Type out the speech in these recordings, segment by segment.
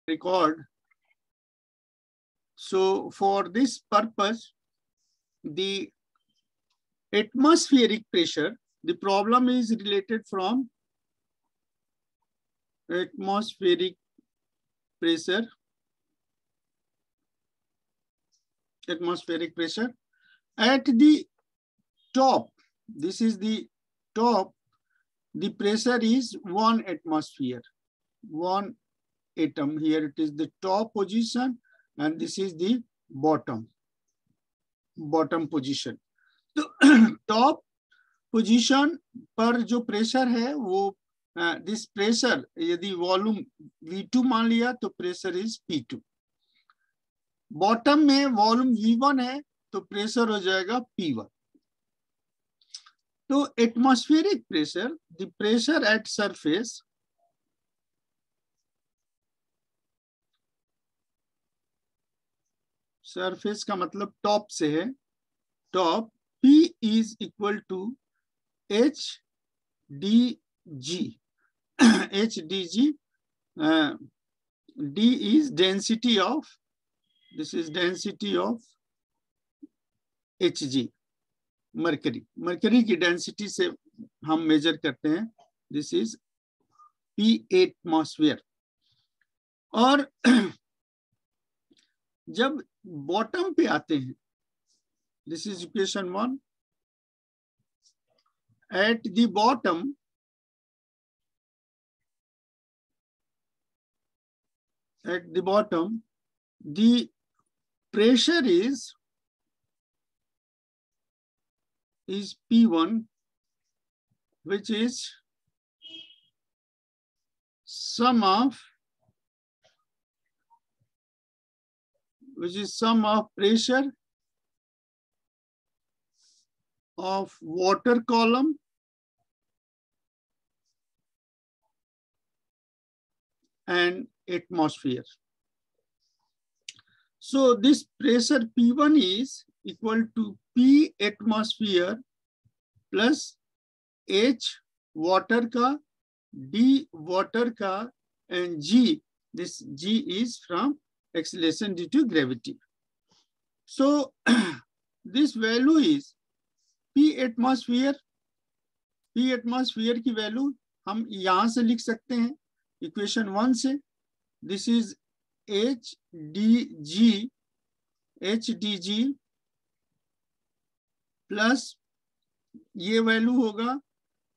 record. So for this purpose, the atmospheric pressure, the problem is related from atmospheric pressure. Atmospheric pressure at the top. This is the top. The pressure is 1 atmosphere, 1 atom. Here it is the top position, and this is the bottom position. तो top position पर जो pressure है वो this pressure, यदि volume V2 मान लिया तो pressure is P2. Bottom में वॉल्यूम V1 है तो प्रेशर हो जाएगा P1. तो atmospheric pressure, the pressure at surface, surface का मतलब टॉप से है, top, P is equal to HdG. HdG, D is density of, this is density of Hg, mercury. Mercury की डेंसिटी से हम मेजर करते हैं. This is P atmosphere. और जब बॉटम पे आते हैं, this is equation 1. At the bottom, the pressure is P1, which is sum of pressure of water column and atmosphere. So this pressure P1 is equal to P atmosphere plus H water का, D water का, and G, this G is from acceleration due to gravity. So this value is P atmosphere. P atmosphere की value हम यहाँ से लिख सकते हैं equation 1 से. दिस इज HdG प्लस ये वैल्यू होगा,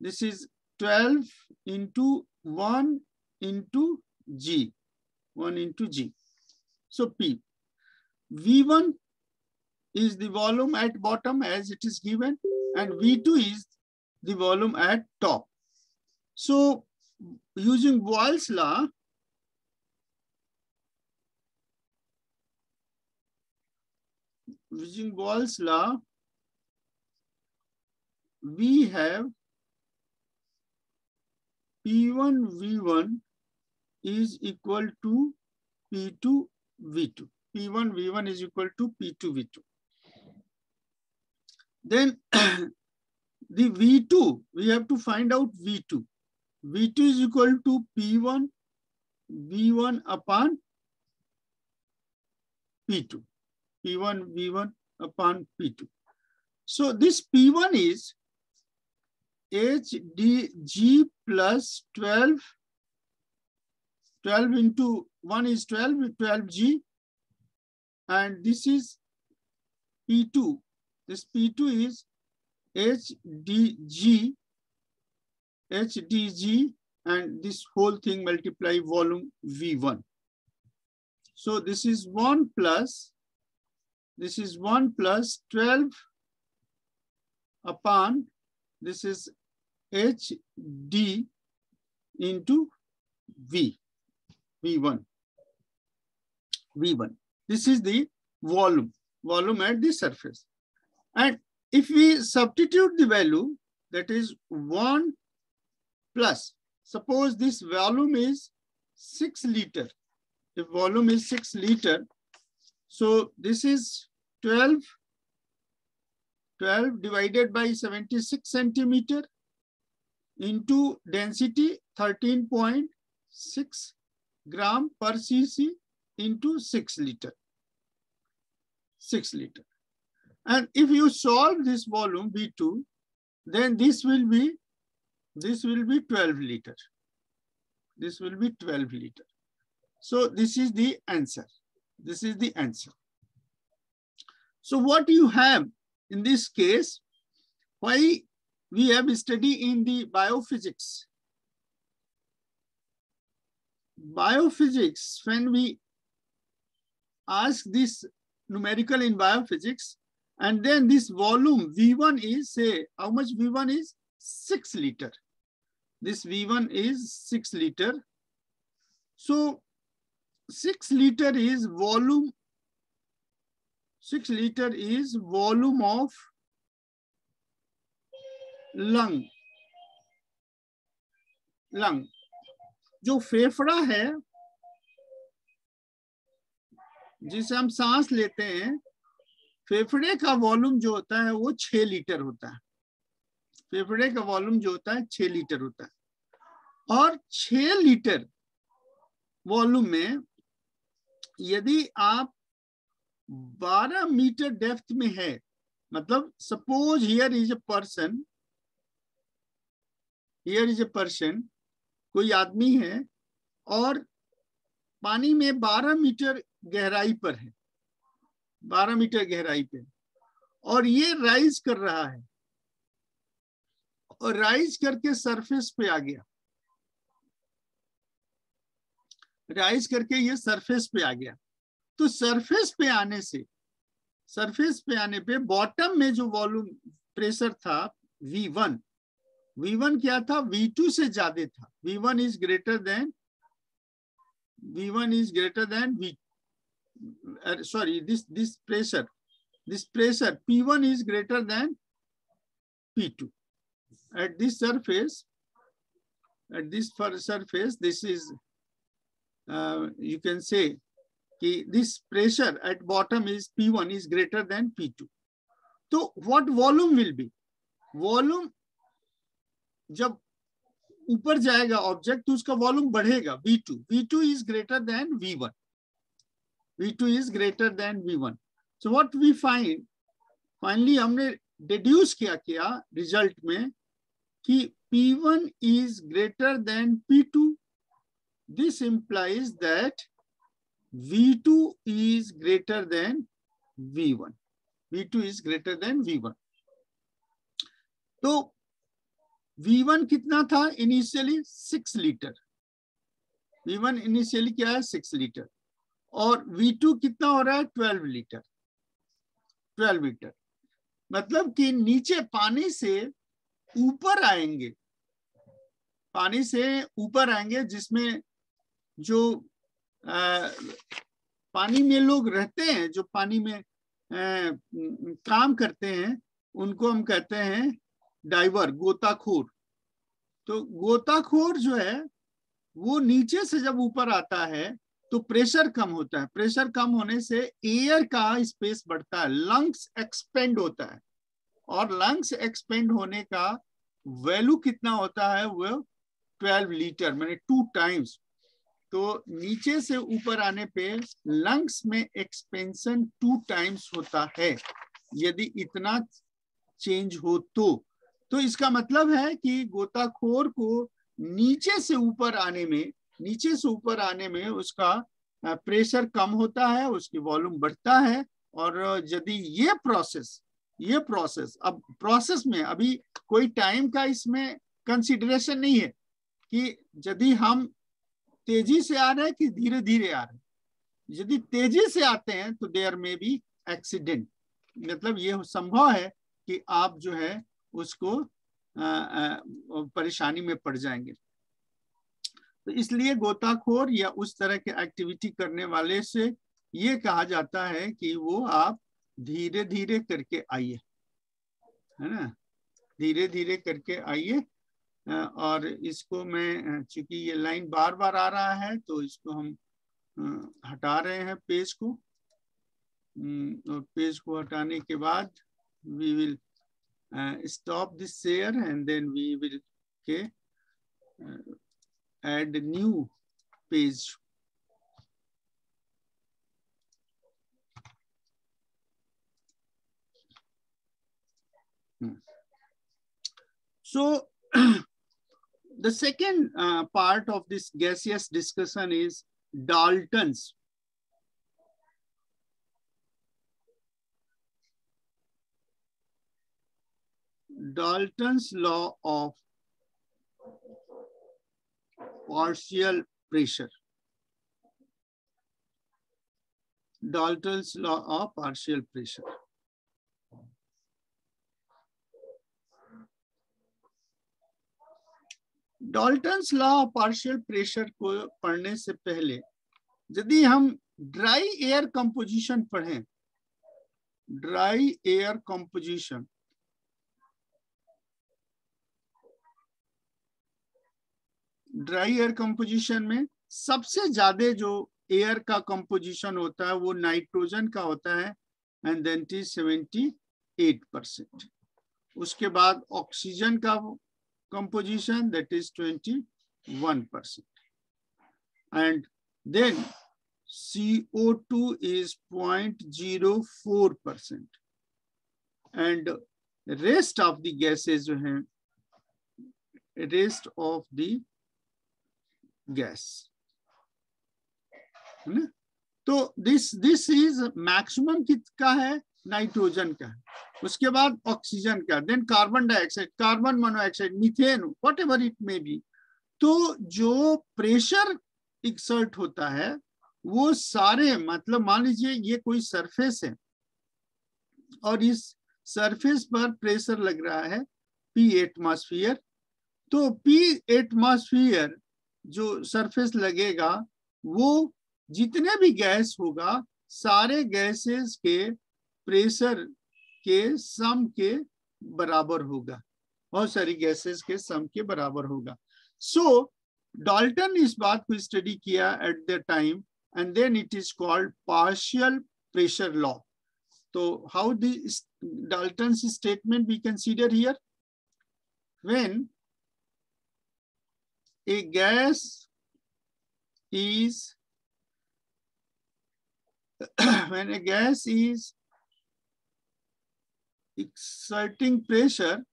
this is 12 into 1 into G, 1 into G. So P. V1 is the volume at bottom as it is given, and V2 is the volume at top. So using Boyle's law, we have P1 V1 is equal to P2 V2. P1 V1 is equal to P2 V2. Then the V2, we have to find out V2. V2 is equal to P1 V1 upon P2. P1 V1 upon P2. So this P1 is HdG plus 12. 12 into 1 is 12, 12G. And this is P2. This P2 is HdG, and this whole thing multiply volume V1. So this is 1 plus 12 upon, this is Hd into V1. This is the volume at the surface. And if we substitute the value, that is 1 plus, suppose this volume is 6 liter. If volume is 6 liter, so this is 12 divided by 76 centimeter into density 13.6. gram per cc into 6 liter. 6 liter. And if you solve this volume V2, then this will be 12 liter. This will be 12 liter. So this is the answer. This is the answer. So what you have in this case, why we have studied in the biophysics. Biophysics, when we ask this numerical in biophysics, and then this volume V1 is, say, how much V1 is? 6 liter. This V1 is 6 liter. So 6 liter is volume. 6 liter is volume of lung. जो फेफड़ा है जिसे हम सांस लेते हैं, फेफड़े का वॉल्यूम जो होता है वो 6 लीटर होता है। फेफड़े का वॉल्यूम जो होता है 6 लीटर होता है। और 6 लीटर वॉल्यूम में यदि आप 12 मीटर डेप्थ में है, मतलब suppose here is a person, कोई आदमी है और पानी में 12 मीटर गहराई पर है, 12 मीटर गहराई पे, और ये राइज कर रहा है और राइज करके सरफेस पे आ गया, राइज करके ये सरफेस पे आ गया। तो सरफेस पे आने पे बॉटम में जो वॉल्यूम प्रेशर था V1 क्या था? V2 से ज्यादा था। V1 is greater than this pressure P1 is greater than P2. At this surface, this is you can say this pressure at bottom is P1 is greater than P2. So what volume will be? Volume जब ऊपर जाएगा object तो उसका volume बढ़ेगा, V2 is greater than V1. V2 is greater than V1. So what we find, finally हमने deduce किया result में कि P1 is greater than P2. This implies that V2 is greater than V1. V2 is greater than V1. तो V1 कितना था initially? 6 litre. V1 initially क्या है? 6 litre. और V2 कितना हो रहा है? 12 लीटर। 12 लीटर मतलब कि नीचे पानी से ऊपर आएंगे, जिसमें जो पानी में लोग रहते हैं, जो पानी में काम करते हैं, उनको हम कहते हैं डाइवर, गोताखोर। तो गोताखोर जो है वो नीचे से जब ऊपर आता है तो प्रेशर कम होता है। प्रेशर कम होने से एयर का स्पेस बढ़ता है, लंग्स एक्सपेंड होता है, और लंग्स एक्सपेंड होने का वैल्यू कितना होता है? वो 12 लीटर, मैंने 2 टाइम्स। तो नीचे से ऊपर आने पे लंग्स में एक्सपेंशन 2 टाइम्स होता है, यदि इतना चेंज हो तो इसका मतलब है कि गोताखोर को नीचे से ऊपर आने में उसका प्रेशर कम होता है, उसकी वॉल्यूम बढ़ता है। और यदि ये प्रोसेस अब प्रोसेस में अभी कोई टाइम का इसमें कंसीडरेशन नहीं है कि यदि हम तेजी से आ रहे हैं कि धीरे धीरे आ रहे हैं। यदि तेजी से आते हैं तो देयर में बी एक्सीडेंट, मतलब ये संभव है कि आप जो है उसको परेशानी में पड़ जाएंगे। तो इसलिए गोताखोर या उस तरह के एक्टिविटी करने वाले से ये कहा जाता है कि वो आप धीरे धीरे करके आइए, है ना, धीरे धीरे करके आइए। और इसको मैं, चूंकि ये लाइन बार बार आ रहा है तो इसको हम हटा रहे हैं पेज को। और पेज को हटाने के बाद we will stop this share and then we will add new page So the second part of this gaseous discussion is Dalton's law of partial pressure. Dalton's law of partial pressure. Dalton's law of partial pressure को पढ़ने से पहले यदि हम dry air composition पढ़ें, dry air composition, dry air composition में सबसे ज्यादा जो एयर का कंपोजिशन होता है वो नाइट्रोजन का होता है एंड देन इट इज 78%. उसके बाद ऑक्सीजन का composition, that is 21%, and then CO2 is 0.04%, and rest of the gases जो हैं, rest of the gas, है ना? तो this is maximum किसका है? नाइट्रोजन का. उसके बाद ऑक्सीजन का, then carbon dioxide, carbon monoxide, methane, whatever it may be. तो जो प्रेशर एक्सर्ट होता है वो सारे, मतलब मान लीजिए ये कोई सरफेस है और इस सरफेस पर प्रेशर लग रहा है P एटमॉस्फेयर. तो P एटमॉस्फेयर जो सरफेस लगेगा वो जितने भी गैस होगा सारे गैसेस के प्रेशर के सम के बराबर होगा, बहुत सारी गैसेस के सम के बराबर होगा. सो डाल्टन इस बात को स्टडी किया at the time and then it is called partial pressure law. तो how the Dalton's statement we consider here? When a gas is when a gas is exerting pressure,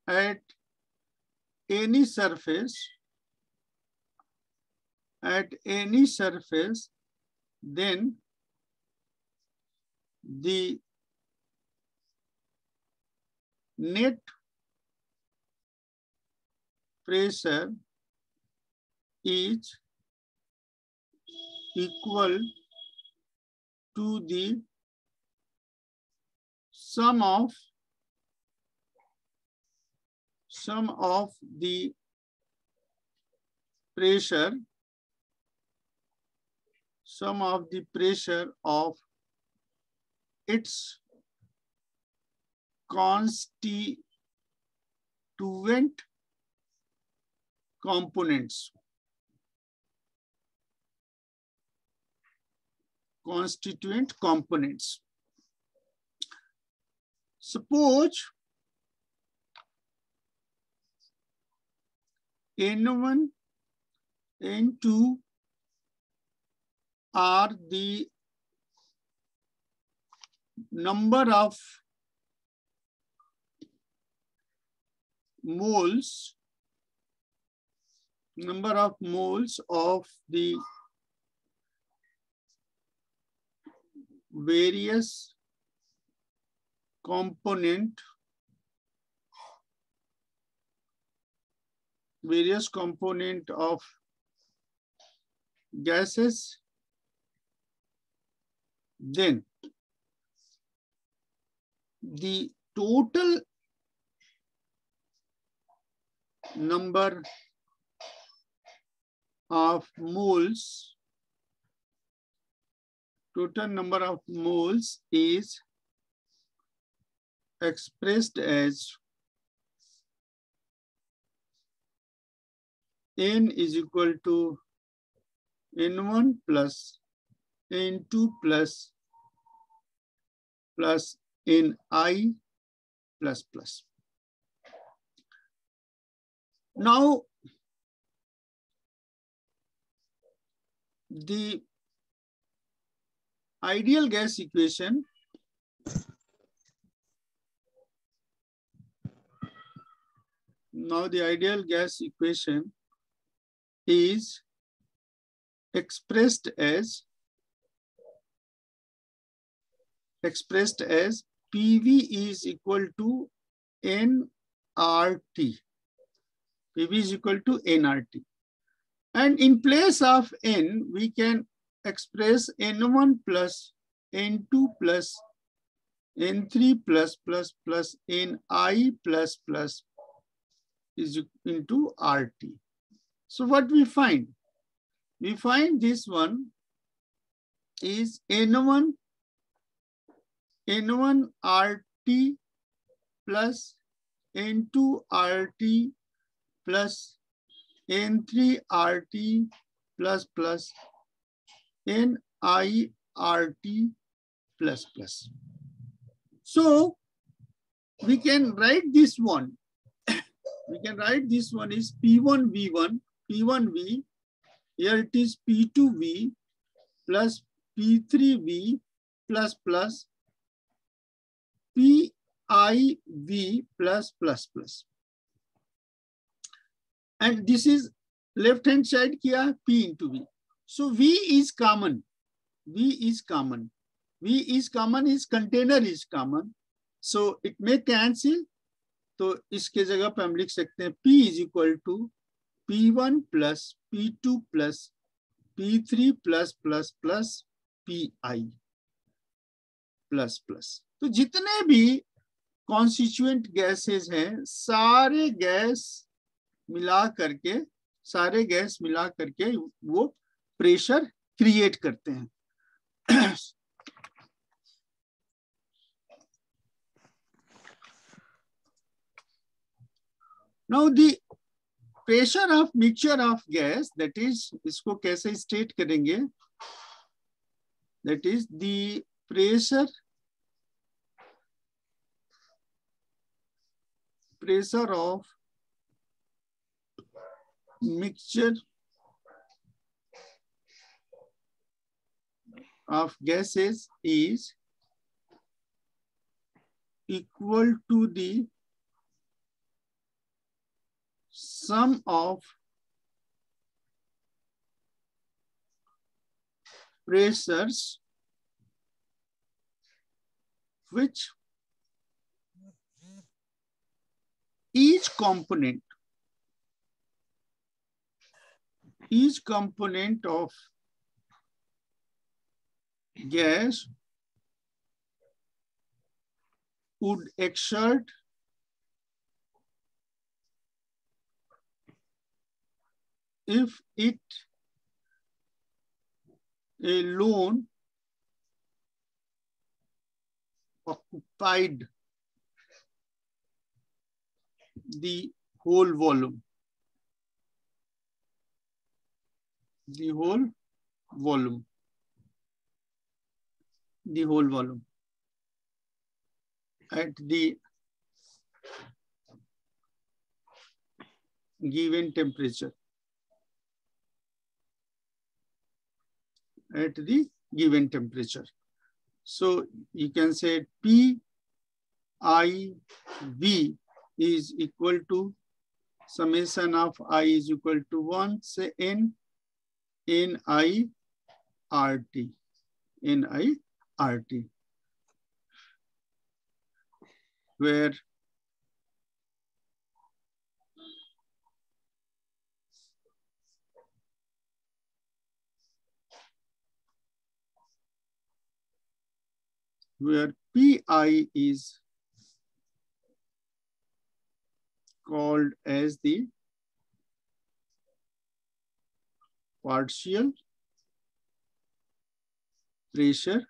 at any surface, then the net pressure is equal to the sum of the pressure, of its constituent components. Suppose N1, N2 are the number of moles of the various component of gases, then the total number of moles is expressed as N is equal to N1 plus N2 plus Ni plus. Now, the ideal gas equation now the ideal gas equation is expressed as PV is equal to nRT. PV is equal to nRT. And in place of N, we can express N1 plus N2 plus N3 plus Ni plus is into RT. So what we find? We find this one is N1 RT plus N2 RT plus N3 RT plus Ni RT plus. So we can write this one. We can write this one is P1V1, P1V. Here it is P2V plus P3V plus PIV plus. And this is left hand side kiya P into V. So V is common. V is common is container is common. So it may cancel. तो इसके जगह पे हम लिख सकते हैं P is equal to P1 plus P2 plus P3 plus PI plus. तो जितने भी कॉन्स्टिट्यूएंट गैसेस हैं सारे गैस मिला करके वो प्रेशर क्रिएट करते हैं. Now the pressure of mixture of gas, that is, इसको कैसे स्टेट करेंगे? That is the pressure of mixture of gases is equal to the sum of pressures which each component of gas would exert if it alone occupied the whole volume. The whole volume at the given temperature. At the given temperature. So you can say PIV is equal to summation of I is equal to 1, say NIRT, where PI is called as the partial pressure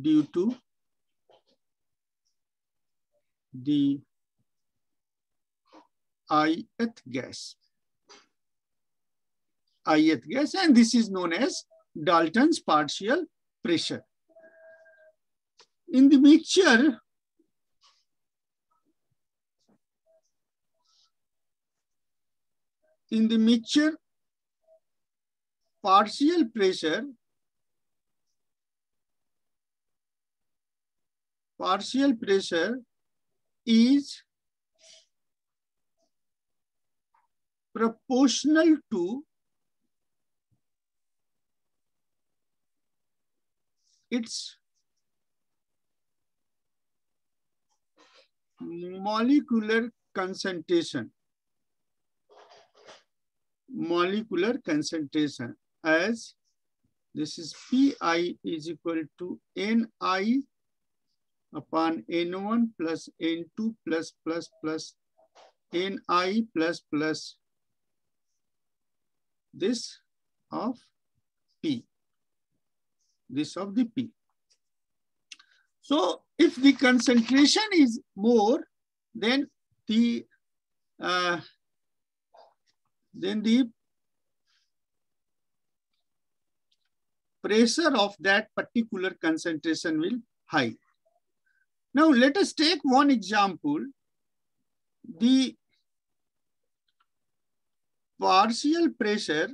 due to the ith gas, and this is known as Dalton's partial pressure. In the mixture, partial pressure partial pressure is proportional to its molecular concentration. Molecular concentration, as this is Pi is equal to Ni upon N1 plus N2 plus Ni plus this of P, this of the P. So if the concentration is more, then the pressure of that particular concentration will high. Now let us take one example. The partial pressure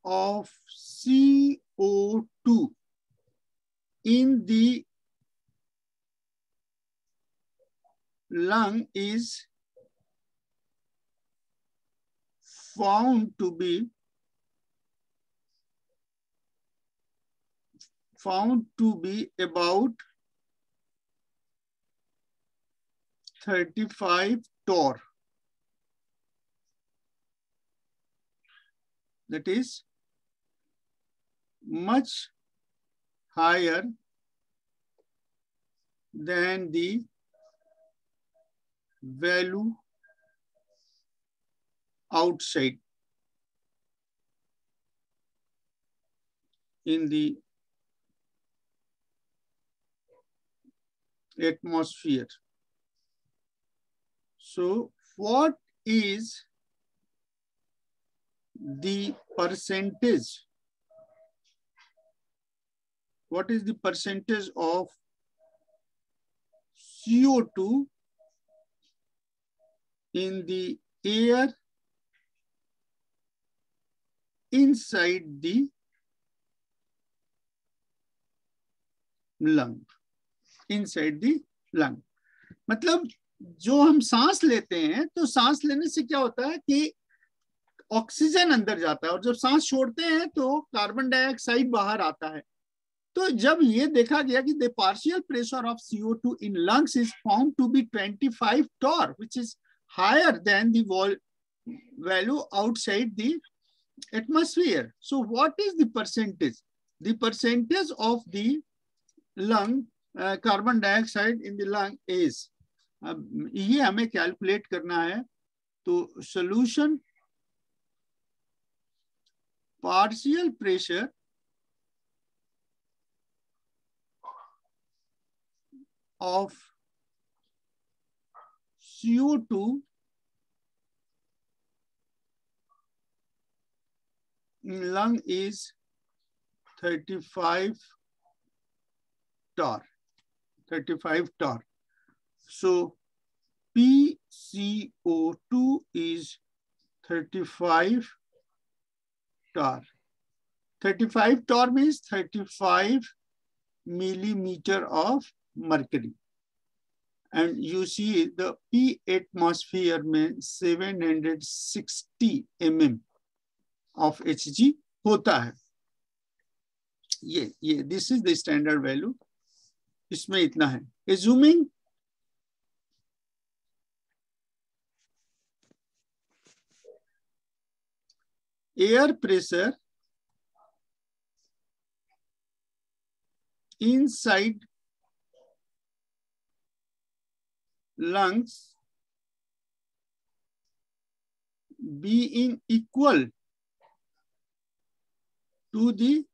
of CO2 in the lung is found to be about 35 torr. That is much higher than the value outside in the atmosphere. So what is the percentage? What is the percentage of CO2 in the air inside the lung? Inside the lung. मतलब जो हम सांस लेते हैं तो सांस लेने से क्या होता है कि ऑक्सीजन अंदर जाता है और जब सांस छोड़ते हैं तो कार्बन डाइऑक्साइड बाहर आता है. तो जब ये देखा गया कि the partial pressure of CO2 in lungs is found to be 25 torr, which is higher than the value outside the atmosphere. So what is the percentage? The percentage of the lung carbon dioxide in the lung is, अब ये हमें calculate करना है. तो solution, partial pressure of CO2 in lung is 35 torr. 35 torr. So PCO2 is 35 torr. 35 torr means 35 millimeter of mercury. And you see the P atmosphere में 760 mm of Hg होता है. ये this is the standard value. इसमें इतना है. Assuming air pressure inside lungs being equal to the